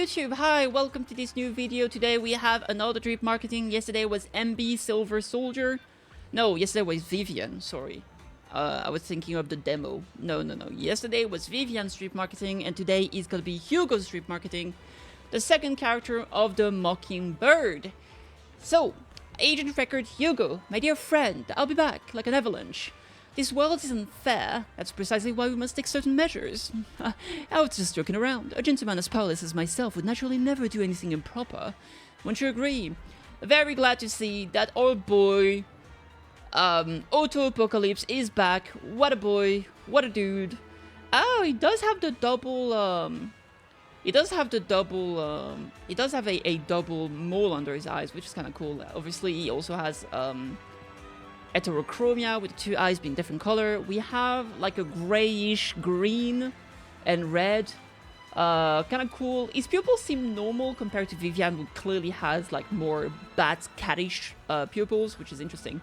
YouTube, hi, welcome to this new video. Today we have another drip marketing. Yesterday was MB Silver Soldier. No, yesterday was Vivian, sorry. I was thinking of the demo. No. Yesterday was Vivian's drip marketing and today is gonna be Hugo's drip marketing. The second character of the Mockingbird. So, Agent Record Hugo, my dear friend, I'll be back like an avalanche. This world isn't fair. That's precisely why we must take certain measures. I was just joking around. A gentleman as powerless as myself would naturally never do anything improper. Wouldn't you agree? Very glad to see that old boy, Auto Apocalypse is back. What a boy. What a dude. Oh, he does have the double, he does have a double mole under his eyes, which is kind of cool. Obviously, he also has, heterochromia with the two eyes being different color. We have like a grayish green and red. Kind of cool. His pupils seem normal compared to Vivian, who clearly has like more bat cattish pupils, which is interesting.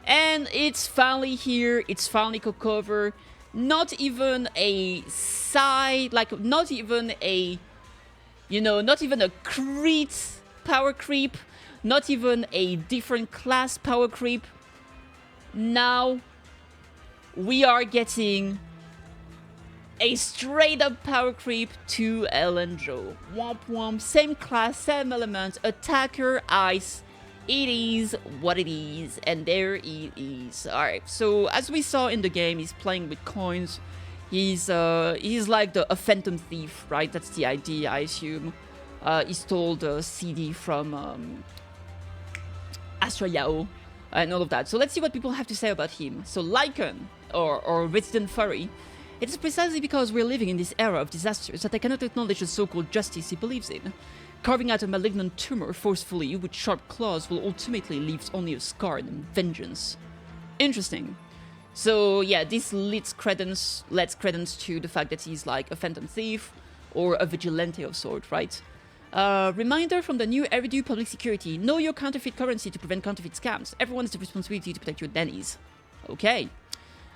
And it's finally here. It's finally cover. Not even a side, like not even a, not even a Crete power creep. Not even a different class power creep. Now, we are getting a straight-up power creep to Ellen Joe. Womp womp, same class, same element, attacker, ice. It is what it is, and there it is. Alright, so as we saw in the game, he's playing with coins. He's like a phantom thief, right? That's the idea, I assume. He stole the CD from Astra Yao. And all of that. So let's see what people have to say about him. So Lycan, or Resident Furry, it is precisely because we're living in this era of disasters that I cannot acknowledge the so-called justice he believes in. Carving out a malignant tumor forcefully with sharp claws will ultimately leave only a scar and vengeance. Interesting. So yeah, this lets credence to the fact that he's like a phantom thief or a vigilante of sort, right? Reminder from the new Eridu Public Security. Know your counterfeit currency to prevent counterfeit scams. Everyone has the responsibility to protect your dennies. Okay.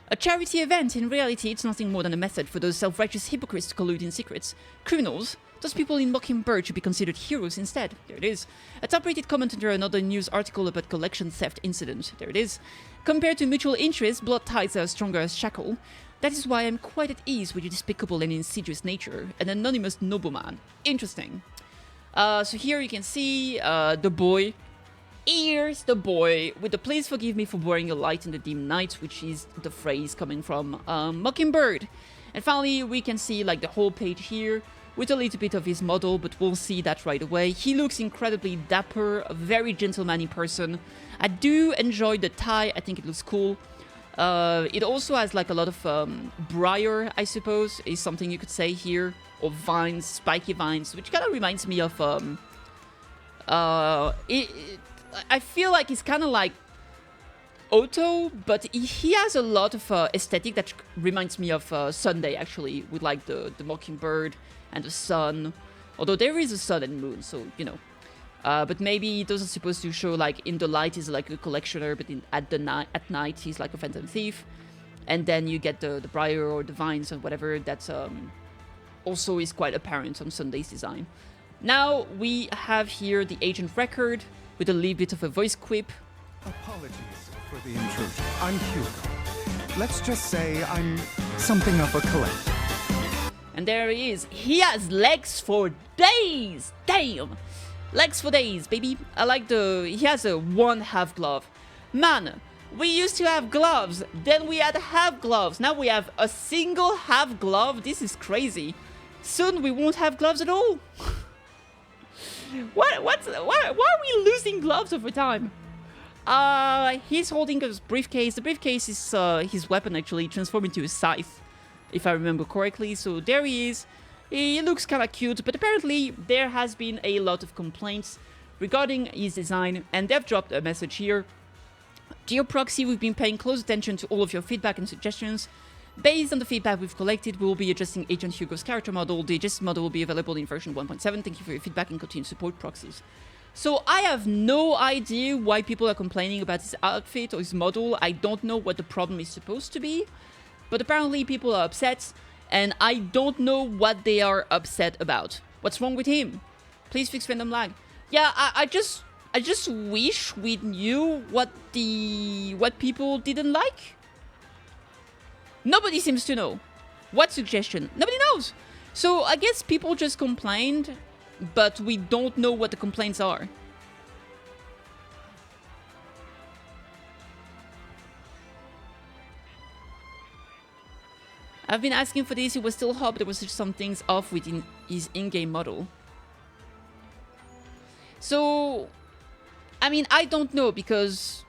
A charity event. In reality, it's nothing more than a method for those self-righteous hypocrites to collude in secrets. Criminals. Those people in Mockingbird should be considered heroes instead. There it is. A top-rated comment under another news article about collection theft incident. There it is. Compared to mutual interest, blood ties are stronger as shackle. That is why I'm quite at ease with your despicable and insidious nature. An anonymous nobleman. Interesting. So here you can see the boy. Here's the boy with the "please forgive me for boring your light in the dim night," which is the phrase coming from Mockingbird. And finally, we can see like the whole page here with a little bit of his model, but we'll see that right away. He looks incredibly dapper, a very gentlemanly person. I do enjoy the tie. I think it looks cool. It also has like a lot of briar, I suppose, is something you could say here. Or vines, spiky vines, which kind of reminds me of, I feel like it's kind of like Otto, but he has a lot of aesthetic that reminds me of Sunday, actually, with like the Mockingbird and the sun. Although there is a sun and moon, so, but maybe those are supposed to show like in the light he's like a collectioner, but at night he's like a phantom thief. And then you get the briar or the vines or whatever that's also is quite apparent on Sunday's design. Now we have here the agent record with a little bit of a voice quip. Apologies for the intrusion. I'm Hugo. Let's just say I'm something of a collector. And there he is. He has legs for days. Damn. Legs for days, baby. I like he has a one half glove. Man, we used to have gloves. Then we had half gloves. Now we have a single half glove. This is crazy. Soon we won't have gloves at all. Why are we losing gloves over time? He's holding a briefcase. The briefcase is his weapon, actually, transformed into a scythe, if I remember correctly. So there he is. He looks kind of cute, but apparently there has been a lot of complaints regarding his design, and they've dropped a message here. Dear Proxy, we've been paying close attention to all of your feedback and suggestions. Based on the feedback we've collected, we will be adjusting Agent Hugo's character model. The adjusted model will be available in version 1.7. Thank you for your feedback and continued support, Proxies. So I have no idea why people are complaining about his outfit or his model. I don't know what the problem is supposed to be. But apparently people are upset, and I don't know what they are upset about. What's wrong with him? Please fix random lag. Yeah, I just wish we knew what people didn't like. Nobody seems to know. What suggestion? Nobody knows. So I guess people just complained, but we don't know what the complaints are. I've been asking for this. It was still hope there was some things off within his in-game model. So, I mean, I don't know because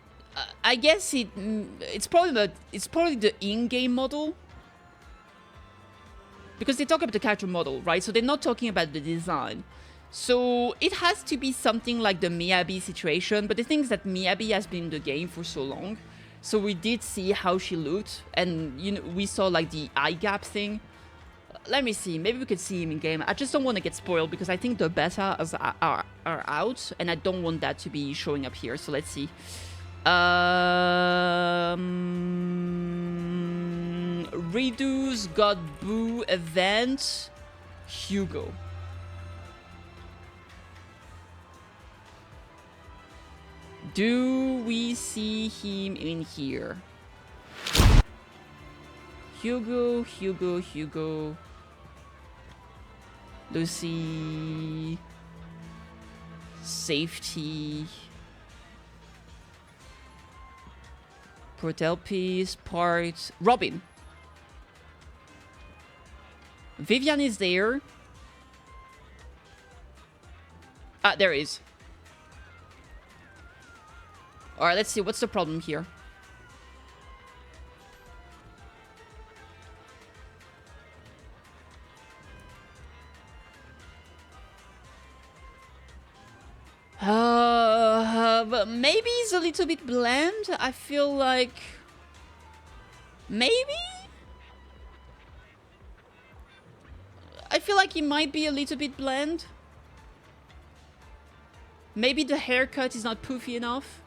I guess it's probably the in-game model, because they talk about the character model, right? So they're not talking about the design. So it has to be something like the Miyabi situation. But the thing is that Miyabi has been in the game for so long. So we did see how she looked, and you know, we saw like the eye gap thing. Let me see, maybe we could see him in game. I just don't want to get spoiled because I think the betas are out, and I don't want that to be showing up here. So let's see. Redo's got Boo event. Hugo. Do we see him in here? Hugo, Hugo, Hugo. Lucy. Safety. Protelpes, Part. Robin. Vivian is there. Ah, there is. Alright, let's see. What's the problem here? But maybe it's a little bit bland. I feel like... Maybe? I feel like he might be a little bit bland. Maybe the haircut is not poofy enough.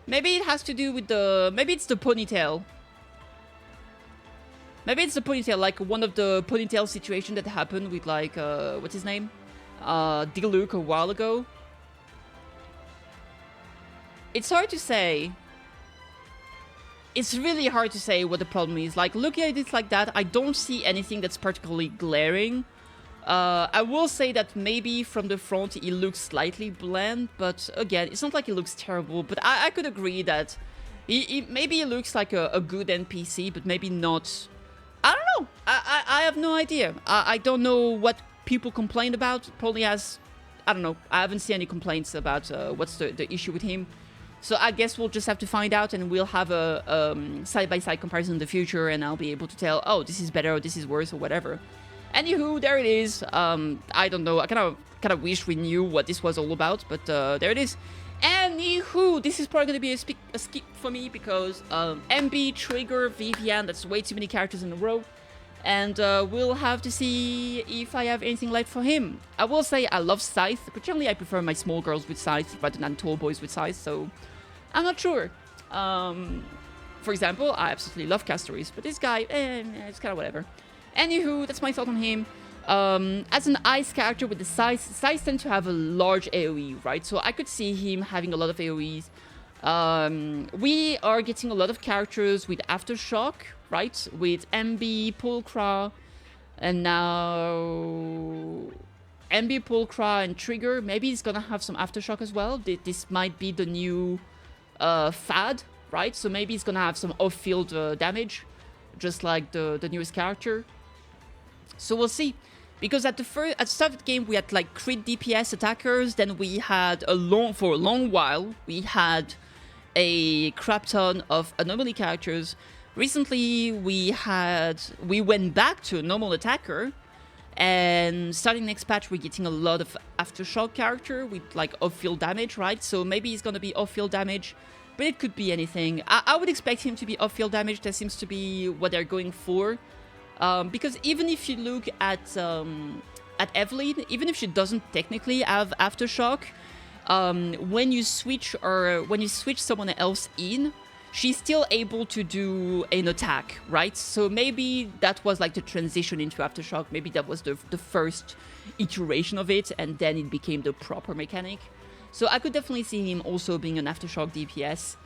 Maybe it has to do with the... Maybe it's the ponytail. Maybe it's the ponytail, like one of the ponytail situation that happened with like, what's his name? Diluc a while ago. It's hard to say. It's really hard to say what the problem is. Like, looking at it like that, I don't see anything that's particularly glaring. I will say that maybe from the front it looks slightly bland, but again, it's not like it looks terrible. But I could agree that maybe it looks like a good NPC, but maybe not. I don't know. I have no idea. I don't know what people complain about. Probably has, I don't know. I haven't seen any complaints about what's the issue with him. So I guess we'll just have to find out, and we'll have a side-by-side comparison in the future, and I'll be able to tell, oh, this is better, or this is worse, or whatever. Anywho, there it is. I don't know. I kind of wish we knew what this was all about, but there it is. Anywho, this is probably going to be a skip for me because MB, Trigger, Vivian, that's way too many characters in a row. And we'll have to see if I have anything left for him. I will say I love Scythe, but generally I prefer my small girls with Scythe rather than tall boys with Scythe, so I'm not sure. For example, I absolutely love Castoris, but this guy, it's kind of whatever. Anywho, that's my thought on him. As an ice character with the Scythe tend to have a large AoE, right? So I could see him having a lot of AoEs. We are getting a lot of characters with Aftershock, right? With MB, Pulcra, and now MB, Pulcra, and Trigger. Maybe he's gonna have some Aftershock as well. This might be the new fad, right? So maybe he's gonna have some off-field damage, just like the newest character. So we'll see. Because at the start of the game, we had like crit DPS attackers. Then we had for a long while, we had a crap ton of anomaly characters. Recently, we went back to a normal attacker. And starting next patch, we're getting a lot of Aftershock character with like off-field damage, right? So maybe it's gonna be off-field damage, but it could be anything. I would expect him to be off-field damage. That seems to be what they're going for. Because even if you look at Evelyn, even if she doesn't technically have Aftershock, when you switch someone else in, she's still able to do an attack, right? So maybe that was like the transition into Aftershock. Maybe that was the first iteration of it, and then it became the proper mechanic. So I could definitely see him also being an Aftershock DPS.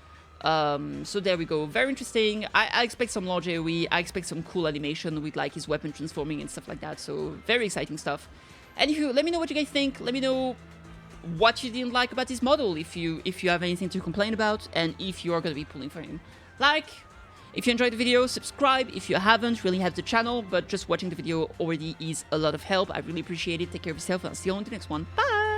So there we go. Very interesting. I expect some large AoE. I expect some cool animation with like his weapon transforming and stuff like that. So very exciting stuff. And if you let me know what you guys think. Let me know what you didn't like about this model, if you have anything to complain about, and if you are going to be pulling for him. Like, if you enjoyed the video, subscribe. If you haven't, really help the channel, but just watching the video already is a lot of help. I really appreciate it. Take care of yourself, and I'll see you on the next one. Bye!